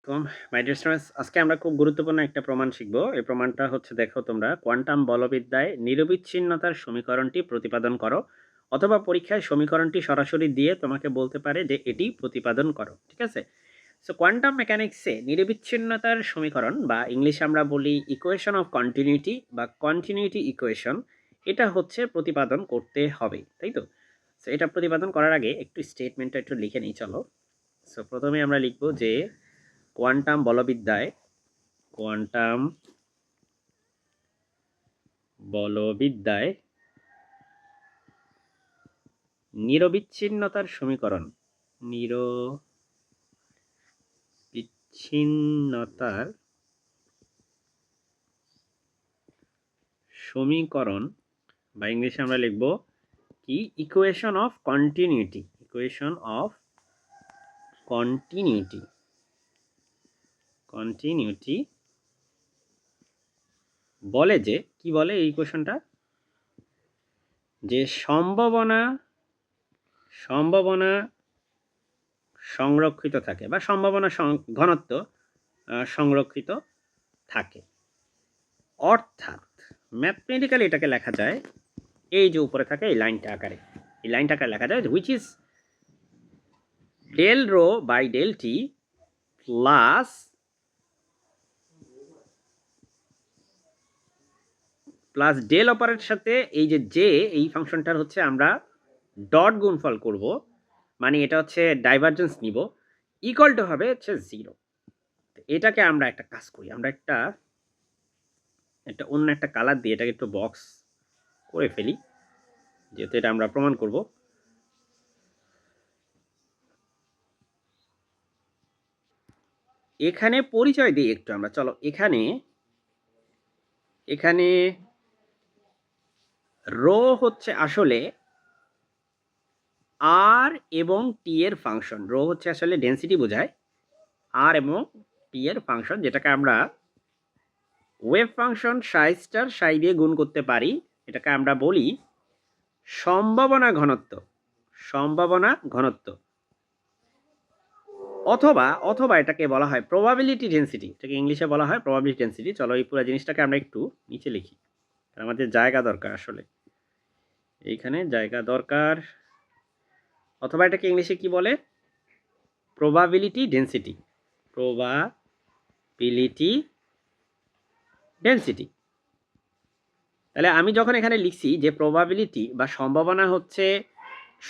তো my dear students, আজকে আমরা খুব গুরুত্বপূর্ণ একটা প্রমাণ শিখব। এই প্রমাণটা হচ্ছে, দেখো তোমরা, কোয়ান্টাম বলবিদ্যায় নিরবিচ্ছিন্নতার সমীকরণটি প্রতিপাদন করো, অথবা পরীক্ষায় সমীকরণটি সরাসরি দিয়ে তোমাকে বলতে পারে যে এটি প্রতিপাদন করো। ঠিক আছে? সো কোয়ান্টাম মেকানিক্সে নিরবিচ্ছিন্নতার সমীকরণ, বা ইংলিশে আমরা বলি ইকুয়েশন অফ কন্টিনিউটি বা কন্টিনিউটি ইকুয়েশন, এটা হচ্ছে প্রতিপাদন করতে হবে, তাই তো? সো এটা প্রতিপাদন করার আগে একটু স্টেটমেন্টটা একটু লিখে নিই, চলো। সো প্রথমে আমরা লিখব যে কোয়ান্টাম বলবিদ্যায় কোয়ান্টাম বলবিদ্যায় নিরবিচ্ছিন্নতার সমীকরণ নিরবিচ্ছিন্নতার সমীকরণ, বা ইংলিশে আমরা লিখব কি, equation of continuity. Equation of continuity continuity বলে যে, কি বলে এই ইকুয়েশনটা, যে সম্ভাবনা সংরক্ষিত থাকে, বা সম্ভাবনা ঘনত্ব সংরক্ষিত থাকে। অর্থাৎ ম্যাথমেটিক্যালি এটাকে লেখা যায় এই যে উপরে থাকে এই লাইনটা আকারে, এই লাইনটা আকারে লেখা যায় which is del rho by del t plus del operator সাথে এই যে এই ফাংশনটার হচ্ছে আমরা ডট গুণফল করব, মানে এটা হচ্ছে ডাইভারজেন্স নিব, ইকুয়াল টু হবে হচ্ছে 0। এটাকে আমরা একটা কাজ করি, আমরা একটা অন্য একটা কালার দিয়ে এটাকে একটু বক্স করে ফেলি, যেহেতু এটা আমরা প্রমাণ করব। এখানে পরিচয় দিই একটু আমরা, চলো। এখানে রো হচ্ছে আসলে আর এবং টি এর ফাংশন। রো হচ্ছে আসলে ডেন্সিটি বোঝায়, আর এবং টি এর ফাংশন, যেটাকে আমরা ওয়েভ ফাংশন সাই স্টার সাই দিয়ে গুণ করতে পারি। এটাকে আমরা বলি সম্ভাবনা ঘনত্ব। সম্ভাবনা ঘনত্ব, অথবা এটাকে বলা হয় প্রবাবিলিটি ডেন্সিটি। এটাকে ইংলিশে বলা হয় প্রবাবিলিটি ডেন্সিটি। চলো এই পুরো জিনিসটাকে আমরা একটু নিচে লিখি, আমাদের জায়গা দরকার আসলে, এইখানে জায়গা দরকার। অথবা এটাকে ইংলিশে কি বলে, প্রবাবিলিটি ডেন্সিটি। Probability density. তাহলে আমি যখন এখানে লিখছি যে প্রবাবিলিটি বা সম্ভাবনা হচ্ছে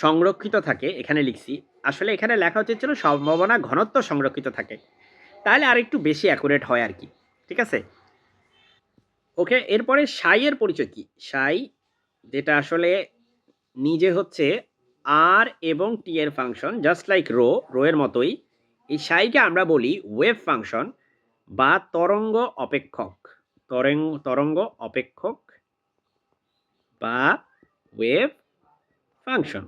সংরক্ষিত থাকে, এখানে লিখছি, আসলে এখানে লেখা উচিত ছিল সম্ভাবনা ঘনত্ব সংরক্ষিত থাকে, তাহলে আর একটু বেশি অ্যাকুরেট হয় আর কি। ঠিক আছে? ওকে, এরপরে সাই এর পরিচয় কি? সাই, যেটা আসলে নিজে হচ্ছে আর এবং টি এর ফাংশন, জাস্ট লাইক রো এর মতোই। এই সাইকে আমরা বলি ওয়েভ ফাংশন বা তরঙ্গ অপেক্ষক। তরঙ্গ অপেক্ষক বা ওয়েভ ফাংশন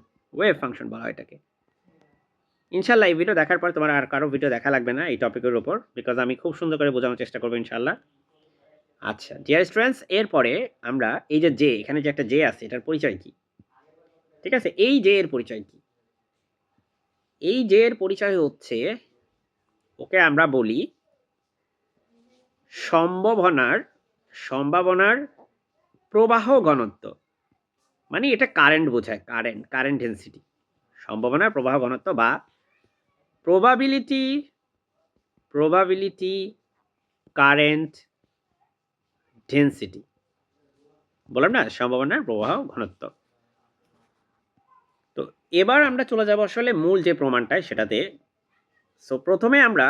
বলা হয় এটাকে। ইনশাল্লাহ এই ভিডিও দেখার পর তোমার আর কারো ভিডিও দেখা লাগবে না এই টপিকের উপর, বিকজ আমি খুব সুন্দর করে বোঝানোর চেষ্টা করবো ইনশাল্লাহ। আচ্ছা ডিয়ার স্টুডেন্টস, এরপরে আমরা এই যে এখানে যে একটা জে আছে, এটার পরিচয় কি? ঠিক আছে, এই জে এর পরিচয় কি? এই জে এর পরিচয় হচ্ছে, ওকে আমরা বলি সম্ভাবনার প্রবাহ ঘনত্ব। মানে এটা কারেন্ট বোঝায়, কারেন্ট ডেন্সিটি। সম্ভাবনার প্রবাহ ঘনত্ব বা প্রবাবিলিটি কারেন্ট ডেন্সিটি। বললাম না, সম্ভাবনার প্রবাহ ঘনত্ব। তো এবার আমরা চলে যাব আসলে মূল যে প্রমাণটায় সেটাতে। সো প্রথমে আমরা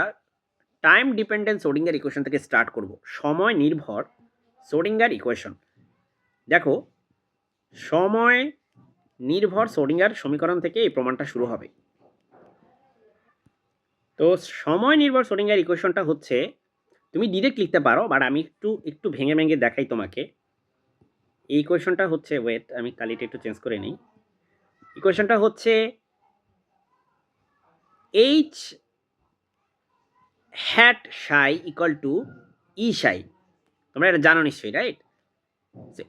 টাইম ডিপেন্ডেন্ট শ্রোডিঙ্গার ইকুয়েশন থেকে স্টার্ট করব। সময় নির্ভর শ্রোডিঙ্গার ইকুয়েশন। দেখো, সময় নির্ভর শ্রোডিঙ্গার সমীকরণ থেকে এই প্রমাণটা শুরু হবে। তো সময় নির্ভর শ্রোডিঙ্গার ইকুয়েশনটা হচ্ছে, তুমি ডিরেক্ট লিখতে পারো, বাট আমি একটু ভেঙে দেখাই তোমাকে। এই ইকুয়েশনটা হচ্ছে, ওয়েট, আমি কালিটা একটু চেঞ্জ করে নিই। ইকুয়েশনটা হচ্ছে H hat psi equal to E psi. তোমরা এটা জানো নিশ্চয়ই, রাইট?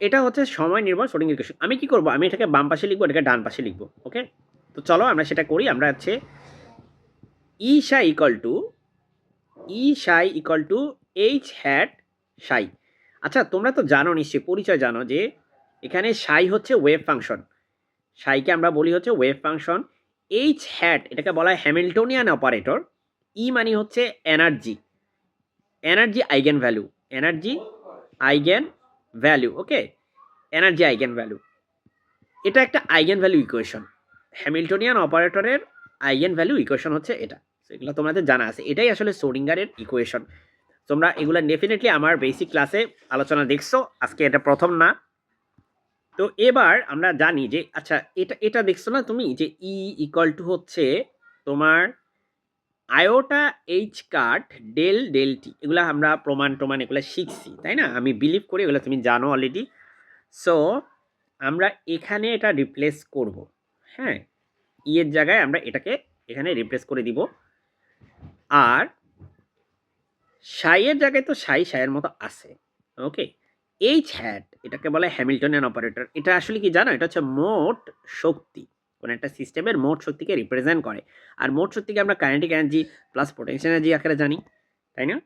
এটা হচ্ছে সময় নির্ভর শ্রোডিঙ্গার ইকুয়েশন। আমি কি করব, আমি এটাকে বাম পাশে লিখবো, এটাকে ডান পাশে লিখবো। ওকে, তো চলো আমরা সেটা করি। আমরা হচ্ছে ই সাই equal to E Sai equal two H hat সাই। আচ্ছা তোমরা তো জানো নিশ্চয়ই, পরিচয় জানো যে এখানে সাই হচ্ছে ওয়েভ ফাংশন, সাইকে আমরা বলি হচ্ছে ওয়েভ ফাংশন। এইচ হ্যাট এটাকে বলা হয় হ্যামিল্টনিয়ান অপারেটর। ই মানে হচ্ছে energy, energy eigen value, energy eigen value, okay, energy eigen value. এটা একটা আইগেন ভ্যালু ইকুয়েশন, হ্যামিল্টনিয়ান অপারেটরের আইগেন ভ্যালু ইকুয়েশন হচ্ছে এটা। এগুলো তোমাদের জানা আছে, এটাই আসলে শ্রোডিঙ্গারের ইকুয়েশন। তোমরা এগুলো ডেফিনেটলি আমার বেসিক ক্লাসে আলোচনা দেখছো, আজকে এটা প্রথম না। তো এবার আমরা জানি যে আচ্ছা এটা এটা দেখছো না তুমি যে ই ইকুয়াল টু হচ্ছে তোমার iota h cut del del t, এগুলো আমরা প্রমাণ টমান এগুলো শিখছি তাই না, আমি বিলিভ করি এগুলো তুমি জানো অলরেডি। সো আমরা এখানে এটা রিপ্লেস করব, হ্যাঁ, ই এর জায়গায় আমরা এটাকে এখানে রিপ্লেস করে দিব। আর সাইয়ের জায়গায় তো সাইয়ের মতো আছে, ওকে। এইচ হ্যাট এটাকে বলে হ্যামিল্টনিয়ান অপারেটর। এটা আসলে কি জানো, এটা হচ্ছে মোট শক্তি, কোনো একটা সিস্টেমের মোট শক্তিকে রিপ্রেজেন্ট করে। আর মোট শক্তিকে আমরা kinetic energy plus potential energy আকারে জানি, তাই না?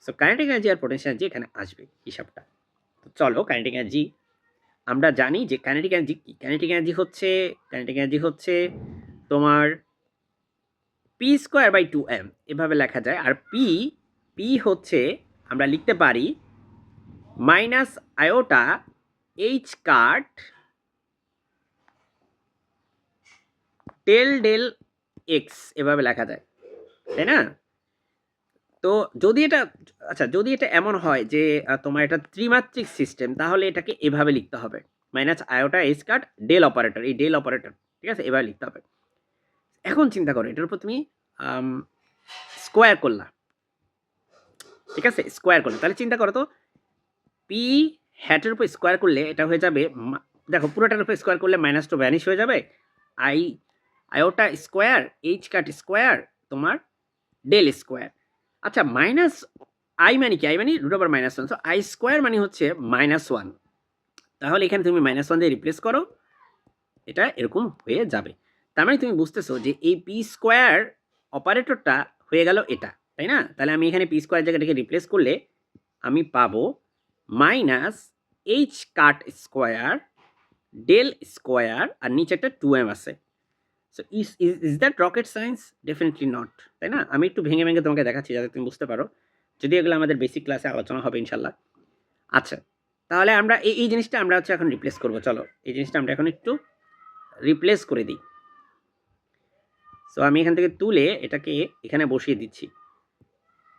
সো কাইনেটিক এনার্জি আর পোটেনশিয়াল এনার্জি এখানে আসবে হিসাবটা। তো চলো কাইনেটিক এনার্জি আমরা জানি যে কাইনেটিক এনার্জি কি, কাইনেটিক এনার্জি হচ্ছে তোমার পি স্কোয়ার বাই 2m এভাবে লেখা যায়। আর পি হচ্ছে আমরা লিখতে পারি minus iota h cut del del x এভাবে লেখা যায়, তাই না? তো যদি এটা আচ্ছা যদি এটা এমন হয় যে তোমার এটা ত্রিমাত্রিক সিস্টেম, তাহলে এটাকে এভাবে লিখতে হবে, minus iota h cut del operator, এই ডেল অপারেটর, ঠিক আছে, এভাবে লিখতে হবে। এখন চিন্তা করো এটার উপর তুমি স্কোয়ার করলা, ঠিক আছে, স্কোয়ার করলে তাহলে চিন্তা করো তো পি হ্যাটের উপর স্কোয়ার করলে এটা হয়ে যাবে, দেখো পুরোটার উপর স্কোয়ার করলে মাইনাস টু ভ্যানিশ হয়ে যাবে, iota square H cut square তোমার ডেল স্কোয়ার। আচ্ছা মাইনাস আই মানে কি, আই মানে √-1, তো আই স্কোয়ার মানে হচ্ছে -1, তাহলে এখানে তুমি -1 দিয়ে রিপ্লেস করো, এটা এরকম হয়ে যাবে। তার মানে তুমি বুঝতেছো যে এই পি স্কোয়ার অপারেটরটা হয়ে গেল এটা, তাই না? তাহলে আমি এখানে পি স্কোয়ার জায়গাটাকে রিপ্লেস করলে আমি পাবো minus h cut square del square, আর নিচে একটা 2m আছে। So is that rocket science? Definitely not, তাই না? আমি একটু ভেঙে ভেঙে তোমাকে দেখাচ্ছি যাতে তুমি বুঝতে পারো, যদি এগুলো আমাদের বেসিক ক্লাসে আলোচনা হবে ইনশাল্লাহ। আচ্ছা তাহলে আমরা এই জিনিসটা আমরা হচ্ছে এখন রিপ্লেস করবো, চলো এই জিনিসটা আমরা এখন একটু রিপ্লেস করে দিই। সো আমি এখান থেকে তুলে এটাকে এখানে বসিয়ে দিচ্ছি।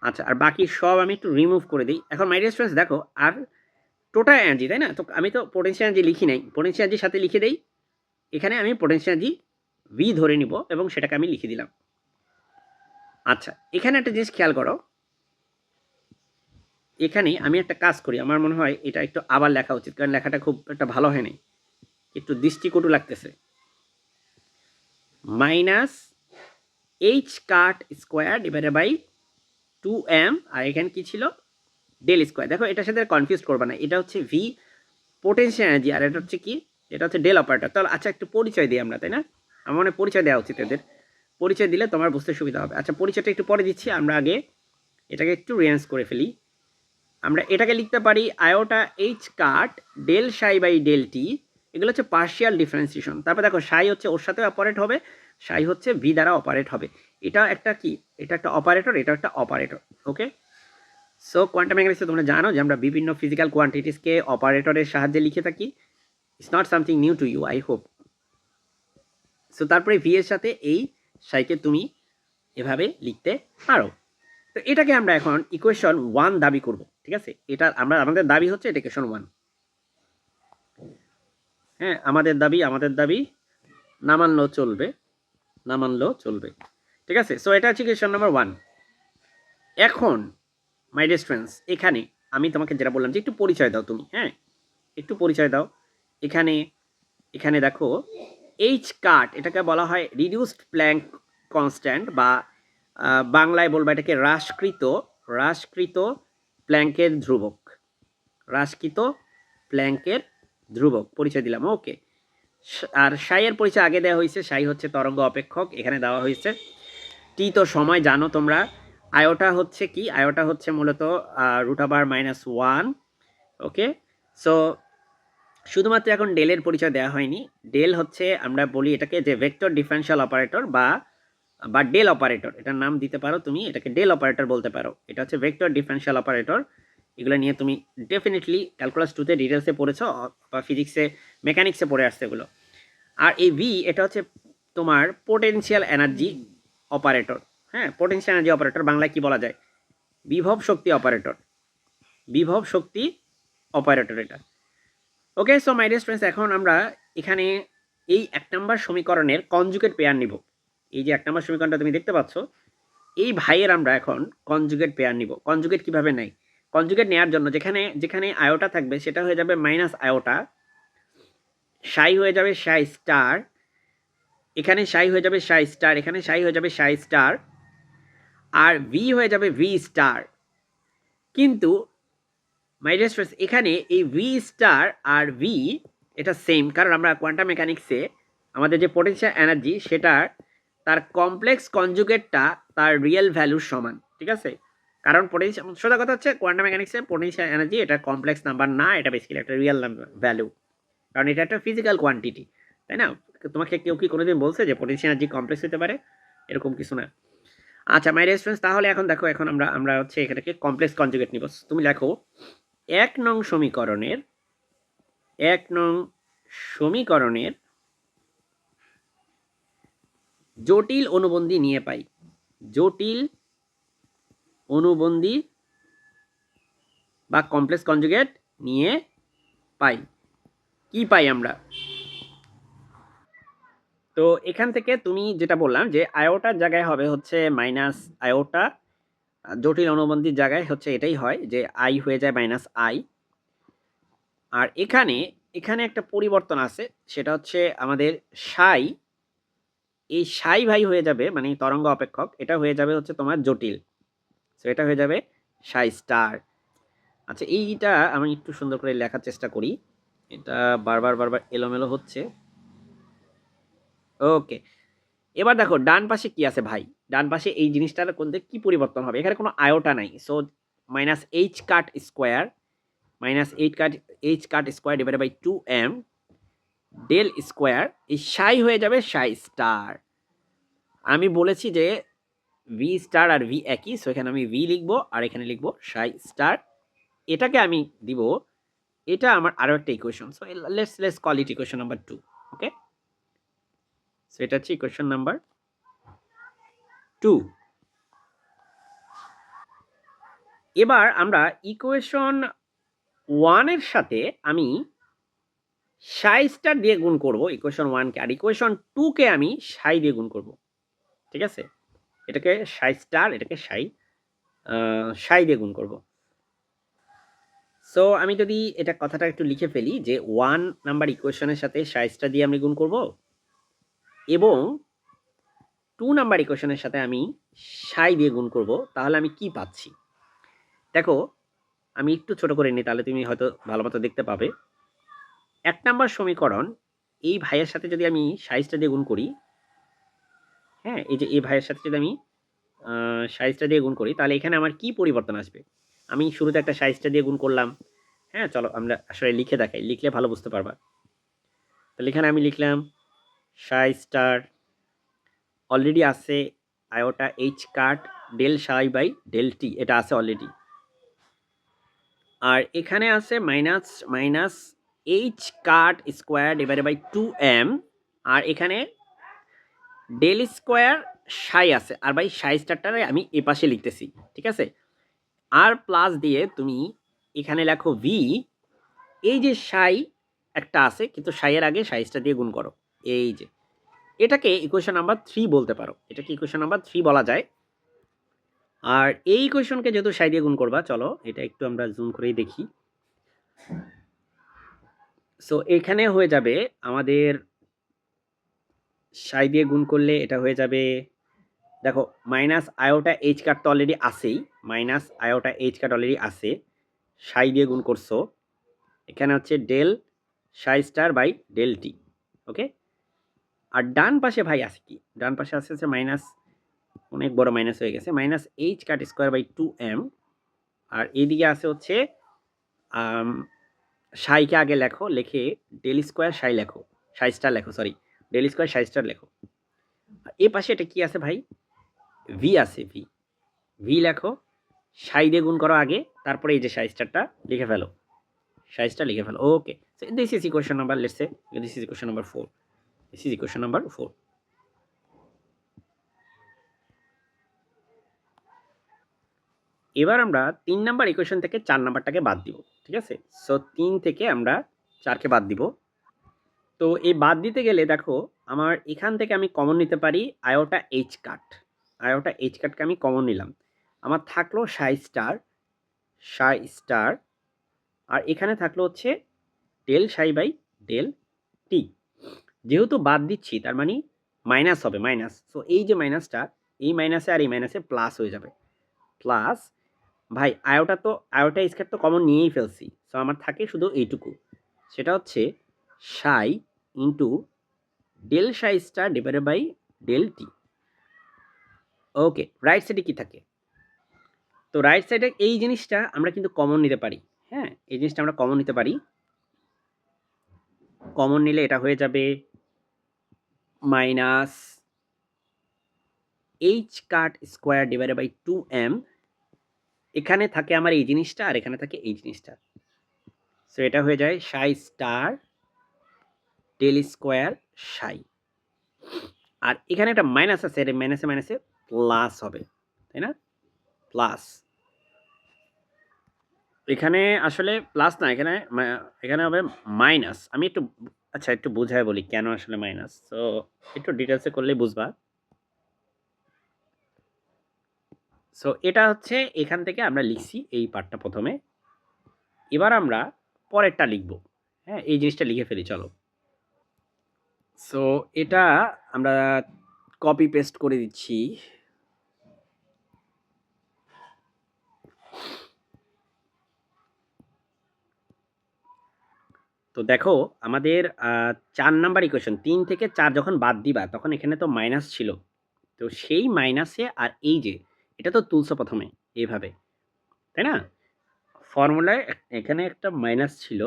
আচ্ছা আর বাকি সব আমি একটু রিমুভ করে দিই। এখন মাই ডিয়ার স্টুডেন্টস দেখো, আর টোটাল এনার্জি, তাই না? তো আমি তো পোটেনশিয়াল এনার্জি লিখি নাই, পোটেনশিয়াল এনার্জির সাথে লিখে দেই, এখানে আমি পোটেনশিয়াল এনার্জি ভি ধরে নিব এবং সেটাকে আমি লিখে দিলাম। আচ্ছা এখানে একটা জিনিস খেয়াল করো, এখানে আমি একটা কাজ করি, আমার মনে হয় এটা একটু আবার লেখা উচিত, কারণ লেখাটা খুব একটা ভালো হয় নাই, একটু দৃষ্টিকটু লাগতেছে। Minus h cut square divided by 2m, আর এখানে কি ছিল, ডেল স্কোয়ার। দেখো এটার সাথে কনফিউজ করবে না, এটা হচ্ছে ভি পোটেনশিয়াল এনার্জি, আর এটা হচ্ছে কি, এটা হচ্ছে ডেল অপারেটর। তাহলে আচ্ছা একটু পরিচয় দিই আমরা, তাই না? আমার মনে পরিচয় দেওয়া উচিত এদের, পরিচয় দিলে তোমার বুঝতে সুবিধা হবে। আচ্ছা পরিচয়টা একটু পরে দিচ্ছি, আমরা আগে এটাকে একটু রিয়ান্স করে ফেলি। আমরা এটাকে লিখতে পারি iota h cut del psi by del t, এগুলো হচ্ছে পার্শিয়াল ডিফারেন্সিয়েশন। তারপর দেখো সাই হচ্ছে ওর সাথে অপারেট হবে, সাই হচ্ছে ভি দ্বারা অপারেট হবে। এটা একটা কি, এটা একটা অপারেটর, এটা একটা অপারেটর, ওকে। সো কোয়ান্টাম মেকানিক্সে তোমরা জানো যে আমরা বিভিন্ন ফিজিক্যাল কোয়ান্টিটিসকে অপারেটরের সাহায্যে লিখে থাকি, it's not something new to you, I hope. So তারপরে ভি এর সাথে এই সাইকে তুমি এভাবে লিখতে পারো। তো এটাকে আমরা এখন ইকুয়েশন 1 দাবি করব, ঠিক আছে? এটা আমাদের দাবি হচ্ছে এটা ইকুয়েশন 1, হ্যাঁ আমাদের দাবি না মানলেও চলবে, ঠিক আছে? সো এটা হচ্ছে ইকুয়েশন নাম্বার 1। এখন মাই ডিয়ার স্টুডেন্টস, এখানে আমি তোমাকে যেটা বললাম যে একটু পরিচয় দাও তুমি, হ্যাঁ একটু পরিচয় দাও। এখানে দেখো এইচ কাট এটাকে বলা হয় রিডিউসড প্ল্যাঙ্ক কনস্ট্যান্ট, বা বাংলায় বলবো এটাকে হ্রাসকৃত প্ল্যাঙ্কের ধ্রুবক, পরিচয় দিলাম, ওকে। আর সাইয়ের পরিচয় আগে দেওয়া হয়েছে, সাই হচ্ছে তরঙ্গ অপেক্ষক, এখানে দেওয়া হয়েছে। টি তো সময় জানো তোমরা, আয়োটা হচ্ছে কি, আয়োটা হচ্ছে মূলত √-1। ওকে, সো শুধুমাত্র এখন ডেলের পরিচয় দেওয়া হয়নি। ডেল হচ্ছে আমরা বলি এটাকে যে ভেক্টর ডিফারেনশিয়াল অপারেটর বা ডেল অপারেটর, এটার নাম দিতে পারো তুমি, এটাকে ডেল অপারেটর বলতে পারো। এটা হচ্ছে ভেক্টর ডিফারেনশিয়াল অপারেটর। এগুলো নিয়ে তুমি ডেফিনেটলি ক্যালকুলাস 2-তে ডিটেলসে পড়েছো বা ফিজিক্সে মেকানিক্সে পড়ে আসছে এগুলো। আর এই ভি এটা হচ্ছে তোমার পোটেনশিয়াল এনার্জি অপারেটর। হ্যাঁ, পোটেনশিয়াল এনার্জি অপারেটর বাংলায় কি বলা যায়? বিভব শক্তি অপারেটর। বিভব শক্তি অপারেটর এটা। ওকে, সো মাই ডিয়ার স্টুডেন্টস, এখন আমরা এখানে এই 1 নম্বর সমীকরণের কনজুগেট পেয়ার নিব। এই যে 1 নম্বর সমীকরণটা তুমি দেখতে পাচ্ছ, এই ভাইয়ের আমরা এখন কনজুগেট পেয়ার নিব। কনজুগেট কিভাবে নেই? কনজুগেট নেওয়ার জন্য যেখানে যেখানে আয়োটা থাকবে সেটা হয়ে যাবে মাইনাস আয়োটা, সাই হয়ে যাবে সাই স্টার, এখানে সাই হয়ে যাবে সাই স্টার, এখানে সাই হয়ে যাবে সাই স্টার, আর ভি হয়ে যাবে ভি স্টার। কিন্তু মাই ডিয়ার স্টুডেন্টস, এখানে এই ভি স্টার আর ভি এটা সেম, কারণ আমরা কোয়ান্টাম মেকানিক্সে আমাদের যে পোটেনশিয়াল এনার্জি সেটার তার কমপ্লেক্স কনজুগেটটা তার রিয়েল ভ্যালুর সমান। ঠিক আছে, কারণ পোটেনশিয়াল, সোজা কথা হচ্ছে কোয়ান্টাম মেকানিক্সে পোটেনশিয়াল এনার্জি এটা কমপ্লেক্স নাম্বার না, এটা বেসিক্যালি একটা রিয়েল ভ্যালু, কারণ এটা একটা ফিজিক্যাল কোয়ান্টিটি, তাই না? তোমাকে কেউ কি কোনোদিন বলছে যে পোটেনশিয়াল এনার্জি কমপ্লেক্স হতে পারে? এরকম কিছু না। আচ্ছা মাই ডিয়ার স্টুডেন্টস, তাহলে এখন দেখো, এখন আমরা হচ্ছে এখানে কমপ্লেক্স কনজুগেট নিব। তুমি লেখো 1 নং সমীকরণের 1 নং সমীকরণের জটিল অনুবন্ধী নিয়ে পাই। জটিল অনুবন্ধী বা কমপ্লেক্স কনজুগেট নিয়ে পাই। কি পাই আমরা? তো এখান থেকে তুমি যেটা বললাম যে আয়োটার জায়গায় হবে হচ্ছে মাইনাস আয়োটা, জটিল অনুবন্ধীর জায়গায় হচ্ছে এটাই হয় যে আই হয়ে যায় মাইনাস আই। আর এখানে এখানে একটা পরিবর্তন আছে, সেটা হচ্ছে আমাদের সাই, এই সাই ভাই হয়ে যাবে মানে তরঙ্গ অপেক্ষক, এটা হয়ে যাবে হচ্ছে তোমার জটিল। সো এটা হয়ে যাবে সাই স্টার। আচ্ছা, এইটা আমি একটু সুন্দর করে লেখার চেষ্টা করি, এটা বারবার বারবার এলোমেলো হচ্ছে। ওকে, এবার দেখো ডান পাশে কি আছে ভাই? ডান পাশে এই জিনিসটার কোন দিকে কি পরিবর্তন হবে? এখানে কোনো আয়োটা নাই, so minus h cut square, minus h cut square divided by 2m del square, এই সাই হয়ে যাবে সাই স্টার। আমি বলেছি যে ভি স্টার আর ভি একই, সো এখানে আমি ভি লিখবো আর এখানে লিখবো সাই স্টার। এটাকে আমি দিব, এটা আমার আরো একটা equation. So let's call it equation number 2। Okay, so এটা হচ্ছে ইকুয়েশন নাম্বার 2। এবার আমরা ইকুয়েশন 1 এর সাথে আমি সাই স্টার দিয়ে গুণ করব ইকুয়েশন 1 কে, আর ইকুয়েশন 2 কে আমি সাই দিয়ে গুণ করব। ঠিক আছে, এটাকে সাই স্টার, এটাকে সাই দিয়ে গুণ করব। সো আমি যদি এটা কথাটা একটু লিখে ফেলি যে 1 নাম্বার ইকুয়েশনের সাথে সাই স্টার দিয়ে আমি গুণ করব এবং 2 নাম্বার ইকুয়েশনের সাথে আমি সাই দিয়ে গুণ করব, তাহলে আমি কি পাচ্ছি? দেখো, আমি একটু ছোট করে নিই, তাহলে তুমি হয়তো ভালো মতো দেখতে পাবে। 1 নাম্বার সমীকরণ, এই ভাইয়ের সাথে যদি আমি সাই স্টার দিয়ে গুণ করি, হ্যাঁ, এই যে এই ভাইয়ের সাথে যদি আমি সাই স্টার দিয়ে গুণ করি, তাহলে এখানে আমার কি পরিবর্তন আসবে? আমি শুরুতে একটা সাই স্টার দিয়ে গুণ করলাম। হ্যাঁ, চলো আমরা আসলে লিখে দেখাই, লিখলে ভালো বুঝতে পারবা। তাহলে এখানে আমি লিখলাম সাই স্টার, অলরেডি আছে iota h cut del psi by del t, এটা আছে অলরেডি। আর এখানে আছে minus minus h cut square divided by 2m, আর এখানে ডেল স্কোয়ার সাই আছে, আর ভাই সাই স্টারটারে আমি এ পাশে লিখতেছি। ঠিক আছে, আর প্লাস দিয়ে তুমি এখানে লেখো ভি, এই যে সাই একটা আছে কিন্তু সাইয়ের আগে সাই স্টার দিয়ে গুণ করো, এই যে এটাকে ইকুয়েশন নাম্বার 3 বলতে পারো, এটাকে ইকুয়েশন নাম্বার 3 বলা যায়। আর এই ইকুয়েশনকে যেহেতু সাই দিয়ে গুণ করবা, চলো এটা একটু আমরা জুম করেই দেখি। সো এখানে হয়ে যাবে আমাদের সাই দিয়ে গুণ করলে এটা হয়ে যাবে, দেখো মাইনাস আয়োটা এইচ কাট তো অলরেডি আছেই, minus iota h cut already আছে, সাই দিয়ে গুণ করছো, এখানে হচ্ছে del psi star by del t. Okay, আর ডান পাশে ভাই আছে কি? ডান পাশে আছে হচ্ছে মাইনাস অনেক বড় মাইনাস হয়ে গেছে, minus h cut square by 2m। আর এইদিকে আছে হচ্ছে সাইকে আগে লেখো, লিখে ডেল স্কোয়ার সাই লেখো, সাই স্টার লেখো, sorry del square psi star লেখো। এ পাশে এটা কি আছে ভাই, ভি আছে, ভি ভি লেখো, সাই দিয়ে গুণ করো আগে, তারপরে এই যে সাই স্টারটা লিখে ফেলো, সাই স্টার লিখে ফেলো। Okay, this is equation number, let's say this is equation number 4, this is equation number 4। এবার আমরা 3 নাম্বার ইকুয়েশন থেকে 4 নাম্বারটাকে বাদ দিব, ঠিক আছে। সো 3 থেকে আমরা 4কে বাদ দিব। তো এই বাদ দিতে গেলে দেখো আমার এখান থেকে আমি কমন নিতে পারি আয়োটা এইচ কাট, আয়োটা এইচ কাটকে আমি কমন নিলাম, আমার থাকলো সাই স্টার, সাই স্টার, আর এখানে থাকলো হচ্ছে ডেল সাই বাই ডেল টি। যেহেতু বাদ দিচ্ছি তার মানে মাইনাস হবে, মাইনাস। সো এই যে মাইনাসটা, এই মাইনাসে আর এই মাইনাসে প্লাস হয়ে যাবে, প্লাস ভাই আয়োটা তো, আয়োটা স্কয়ার তো কমন নিয়েই ফেলছি, সো আমার থাকে শুধু এইটুকু, সেটা হচ্ছে psi into del psi star divided by del t. Okay, right সাইডে কি থাকে, তো রাইট সাইডে এই জিনিসটা আমরা কিন্তু কমন নিতে পারি, হ্যাঁ এই জিনিসটা আমরা কমন নিতে পারি। কমন নিলে এটা হয়ে যাবে minus h cut square divided by 2m। এখানে থাকে আমার এই জিনিসটা আর এখানে থাকে এই জিনিসটা, সো এটা হয়ে যায় সাই স্টার ডেল স্কোয়ার সাই। আর এখানে একটা মাইনাস আছে, এর মাইনাসে মাইনাসে প্লাস হবে, তাই না, প্লাস। এখানে আসলে প্লাস না, এখানে এখানে হবে মাইনাস। আমি একটু, আচ্ছা একটু বুঝায় বলি কেন আসলে মাইনাস, তো একটু ডিটেলসে করলেই বুঝবা। সো এটা হচ্ছে এখান থেকে আমরা লিখছি এই পার্টটা প্রথমে, এবার আমরা পরেরটা লিখব, হ্যাঁ এই জিনিসটা লিখে ফেলি চলো। সো এটা আমরা কপি পেস্ট করে দিচ্ছি। তো দেখো আমাদের 4 নাম্বার ইকুয়েশন, 3 থেকে 4 যখন বাদ দিবা তখন এখানে তো মাইনাস ছিল, তো সেই মাইনাসে আর এই যে এটা তো তুলছো প্রথমে এইভাবে, তাই না, ফর্মুলায় এখানে একটা মাইনাস ছিল,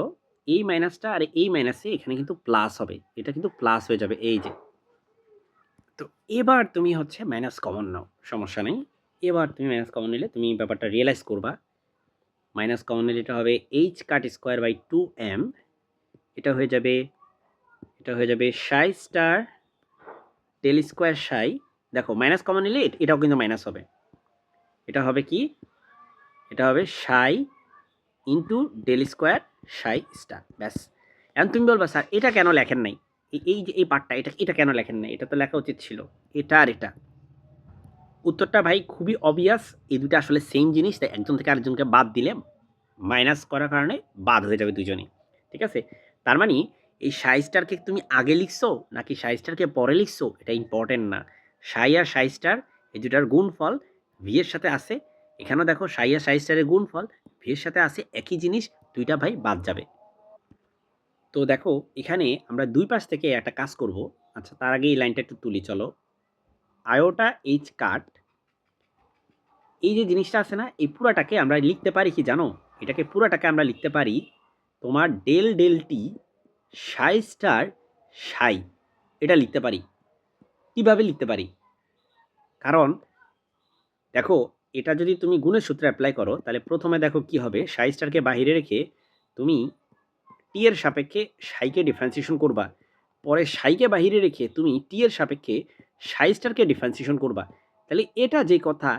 এই মাইনাসটা আর এই মাইনাসে এখানে কিন্তু প্লাস হবে, এটা কিন্তু প্লাস হয়ে যাবে এই যে। তো এবার তুমি হচ্ছে মাইনাস কমন নাও, সমস্যা নেই, এবার তুমি মাইনাস কমন নিলে তুমি ব্যাপারটা রিয়েলাইজ করবা। মাইনাস কমন নিলে এটা হবে H cut square by 2m, এটা হয়ে যাবে, এটা হয়ে যাবে সাই স্টার ডেল স্কোয়ার সাই। দেখো মাইনাস কমন নিলে এটাও কিন্তু মাইনাস হবে, এটা হবে কি, এটা হবে psi into del square psi star, ব্যাস। এখন তুমি বলবা স্যার এটা কেন লেখেন নাই, এই যে এই পার্টটা, এটা এটা কেন লেখেন নাই, এটা তো লেখা উচিত ছিল, এটা আর এটা। উত্তরটা ভাই খুবই অবভিয়াস, এই দুটো আসলে সেম জিনিস, তাই একজন থেকে আরেকজনকে বাদ দিলে মাইনাস করার কারণে বাদ হয়ে যাবে দুজনেই, ঠিক আছে। তার মানে এই সাই স্টারকে তুমি আগে লিখছো নাকি সাই স্টারকে পরে লিখছো এটা ইম্পর্টেন্ট না, সাই আর সাই স্টার এই দুটার গুণফল ভি এর সাথে আছে, এখানেও দেখো সাই আর সাই স্টারের গুণফল ভি এর সাথে আছে, একই জিনিস, দুইটা ভাই বাদ যাবে। তো দেখো এখানে আমরা দুই পাশ থেকে একটা কাজ করব। আচ্ছা তার আগে এই লাইনটা একটু তুলি চলো, আয়োটা এইচ কাট, এই যে জিনিসটা আছে না, এই পুরাটাকে আমরা লিখতে পারি কি জানো, এটাকে পুরাটাকে আমরা লিখতে পারি তোমার ডেল ডেল টি সাই স্টার সাই, এটা লিখতে পারি। কিভাবে লিখতে পারি, কারণ দেখো এটা যদি তুমি গুণের সূত্রে অ্যাপ্লাই করো তাহলে প্রথমে দেখো কি হবে, সাই স্টারকে বাহিরে রেখে তুমি টি এর সাপেক্ষে সাইকে ডিফারেন্সিয়েশন করবা, পরে সাইকে বাহিরে রেখে তুমি টি এর সাপেক্ষে সাই স্টারকে ডিফারেন্সিয়েশন করবা, তাহলে এটা যে কথা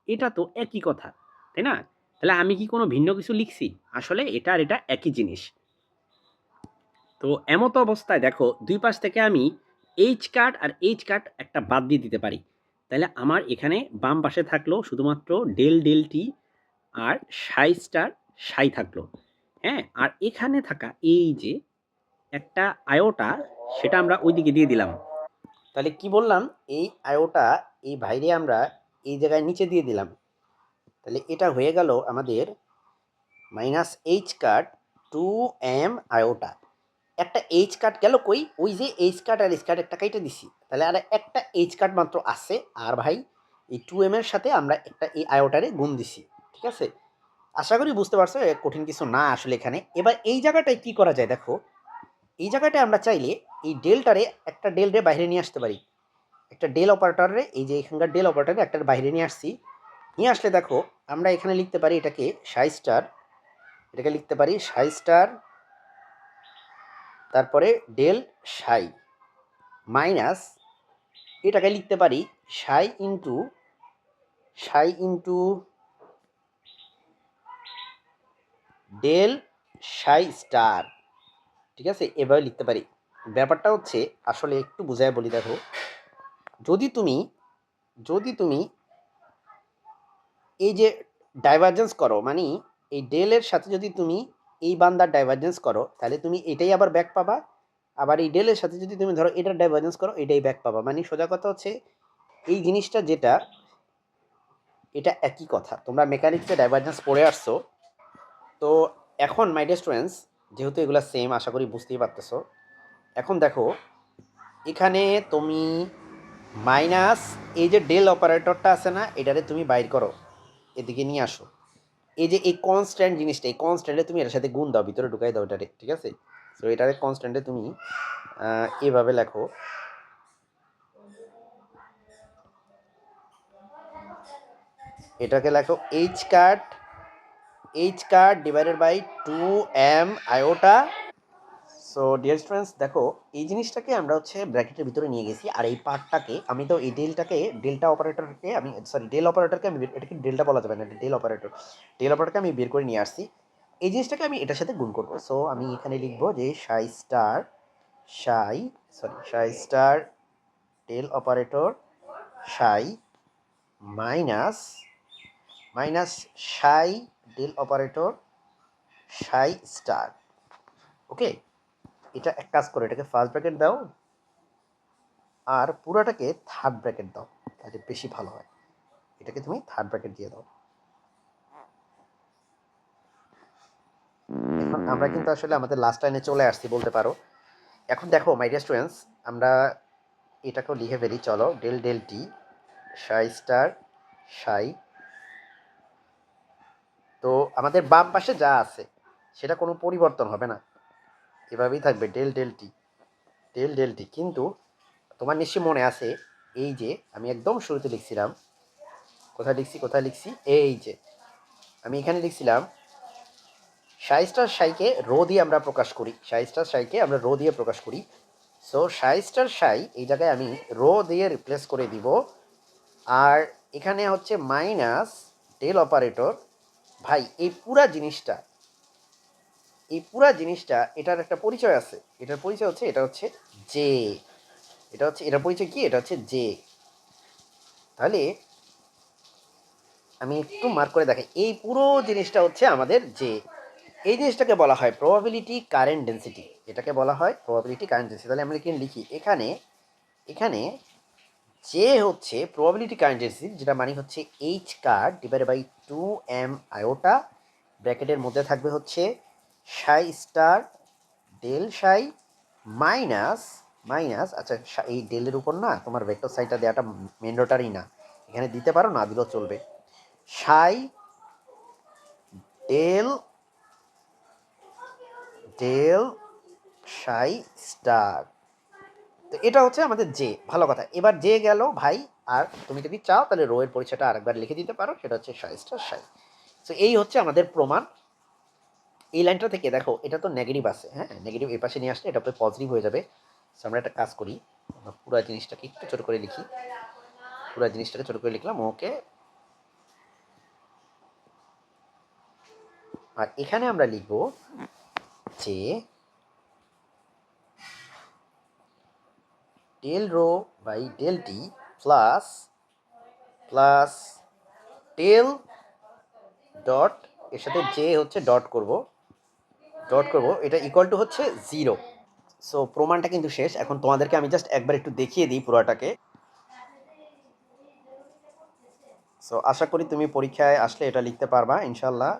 এটা তো একই কথা, তাই না। তাহলে আমি কি কোনো ভিন্ন কিছু লিখছি, আসলে এটা আর এটা একই জিনিস। তো এমতো অবস্থায় দেখো দুই পাশ থেকে আমি এইচ কাট আর এইচ কাট একটা বাদ দিয়ে দিতে পারি, তাহলে আমার এখানে বাম পাশে থাকলো শুধুমাত্র ডেল ডেল টি আর সাই স্টার সাই থাকলো, হ্যাঁ। আর এখানে থাকা এই যে একটা আয়োটা, সেটা আমরা ওইদিকে দিয়ে দিলাম। তাহলে কি বললাম, এই আয়োটা এই বাইরে আমরা এই জায়গায় নিচে দিয়ে দিলাম, তাহলে এটা হয়ে গেল আমাদের মাইনাস এইচ কাট 2m আয়োটা। একটা এইচ কাট গেল কই, ওই যে এইচ কাট আর এইচ কাট একটা কাইটা দিছি, তাহলে আর একটা এইচ কাট মাত্র আছে। আর ভাই এই 2m এর সাথে আমরা একটা এই আয়োটারে গুণ দিছি, ঠিক আছে? আশা করি বুঝতে পারছো, কঠিন কিছু না আসলে এখানে। এবার এই জায়গাটায় কি করা যায় দেখো, এই জায়গাটায় আমরা চাইলে এই ডেলটারে একটা ডেল রে বাইরে নিয়ে আসতে পারি, একটা ডেল অপারেটরে, এই যে এখানকার ডেল অপারেটরে একটা বাইরে নিয়ে আসছি। নিয়ে আসলে দেখো আমরা এখানে লিখতে পারি এটাকে সাই স্টার, এটাকে লিখতে পারি সাই স্টার, তারপরে ডেল সাই মাইনাস এটাকে লিখতে পারি সাই ইন্টু ডেল সাই স্টার, ঠিক আছে? এভাবে লিখতে পারি। ব্যাপারটা হচ্ছে আসলে একটু বুঝায় বলি দেখো, যদি তুমি এই যে ডাইভারজেন্স করো, মানে এই ডেলের সাথে যদি তুমি এই বান্দার ডাইভারজেন্স করো, তাহলে তুমি এটাই আবার ব্যাক পাবা। আবার এই ডেলের সাথে যদি তুমি ধরো এটার ডাইভারজেন্স করো, এটাই ব্যাক পাবা। মানে সোজা কথা হচ্ছে এই জিনিসটা যেটা, এটা একই কথা। তোমরা মেকানিক্সে ডাইভারজেন্স পড়ে আসছো, তো এখন মাই ডিয়ার স্টুডেন্টস, যেহেতু এগুলো সেম আশা করি বুঝতেই পারতেছো। এখন দেখো এখানে তুমি মাইনাস এই যে ডেল অপারেটরটা আছে না, এটারে তুমি বাইর করো, এদিকে নিয়ে আসো। এই যে এই কনস্ট্যান্ট জিনিসটা, এই কনস্ট্যান্টে তুমি এটার সাথে গুণ দাও, ভিতরে ঢুকাই দাও এটারে, ঠিক আছে? তো এটারে কনস্ট্যান্টে তুমি এভাবে লেখো, এটাকে লেখো h cut divided by 2m iota. So dear students দেখো এই জিনিসটাকে আমরা হচ্ছে ব্র্যাকেটের ভিতরে নিয়ে গেছি, আর এই পার্টটাকে আমি তো এই ডেল্টা অপারেটরকে আমি সরি ডেল অপারেটরকে আমি এটাকে ডেল্টা বলা যাবে না, এটা ডেল অপারেটরকে আমি বের করে নিয়ে আসছি। এই জিনিসটাকে আমি এটার সাথে গুণ করবো। সো আমি এখানে লিখবো যে সাই স্টার ডেল অপারেটর সাই মাইনাস সাই ডেল অপারেটর সাই স্টার। ওকে, এটা এক কাজ করো, এটাকে ফার্স্ট ব্র্যাকেট দাও আর পুরাটাকে থার্ড ব্র্যাকেট দাও, তাহলে বেশি ভালো হয়। এটাকে তুমি থার্ড ব্র্যাকেট দিয়ে দাও। এখন আমরা কিন্তু আসলে আমাদের লাস্ট লাইনে চলে আসছি বলতে পারো। এখন দেখো মাই ডিয়ার স্টুডেন্টস, আমরা এটাকেও লিখে ফেলি, চলো ডেল ডেল টি সাই স্টার সাই। তো আমাদের বাম পাশে যা আছে সেটা কোনো পরিবর্তন হবে না, এভাবেই থাকবে ডেল ডেল টি। কিন্তু তোমার নিশ্চয়ই মনে আছে, এই যে আমি একদম শুরুতে লিখছিলাম, কোথায় লিখছি এই যে আমি এখানে লিখছিলাম সাই স্টার সাইকে রো দিয়ে আমরা প্রকাশ করি, সো সাই স্টার সাই এই জায়গায় আমি রো দিয়ে রিপ্লেস করে দিব। আর এখানে হচ্ছে মাইনাস ডেল অপারেটর। ভাই এই পুরা জিনিসটা এটার একটা পরিচয় আছে, এটার পরিচয় হচ্ছে এটা হচ্ছে জে, এটার পরিচয় কি, এটা হচ্ছে জে। তাহলে আমি একটু মার্ক করে দেখাই, এই পুরো জিনিসটা হচ্ছে আমাদের জে। এই জিনিসটাকে বলা হয় প্রবাবিলিটি কারেন্ট ডেন্সিটি, এটাকে বলা হয় প্রবাবিলিটি কারেন্ট ডেন্সিটি। তাহলে আমরা কি লিখি এখানে যে হচ্ছে প্রবাবিলিটি কারেন্ট ডেন্সিটি, যেটা মানে হচ্ছে h cut divided by 2m iota, ব্র্যাকেটের মধ্যে থাকবে হচ্ছে সাই স্টার ডেল সাই মাইনাস আচ্ছা এই ডেলের উপর না তোমার ভেক্টর সাইনটা দেওয়াটা ম্যান্ডেটরি না, এখানে দিতে পারো না দিলেও চলবে। সাই ডেল সাই স্টার, তো এটা হচ্ছে আমাদের জে। ভালো কথা, এবার জে গেল ভাই। আর তুমি যদি চাও তাহলে রো এর পরিচয়টা আরেকবার লিখে দিতে পারো, সেটা হচ্ছে সাই স্টার সাই। তো এই হচ্ছে আমাদের প্রমাণ। এই লাইনটা থেকে দেখো এটা তো নেগেটিভ আছে, হ্যাঁ নেগেটিভ এই পাশে নিয়ে আসলে এটা পজিটিভ হয়ে যাবে। সো আমরা একটা কাজ করি, আমরা পুরো জিনিসটাকে একটু ছোট করে লিখি, লিখলাম ওকে। আর এখানে আমরা লিখব যে del rho by del t plus del dot, এর সাথে জে হচ্ছে ডট করব, এটা ইকুয়াল টু হচ্ছে 0। সো প্রমাণটা কিন্তু শেষ। এখন তোমাদেরকে আমি জাস্ট একবার একটু দেখিয়ে দিই পুরোটাকে। সো আশা করি তুমি পরীক্ষায় আসলে এটা লিখতে পারবা ইনশাল্লাহ।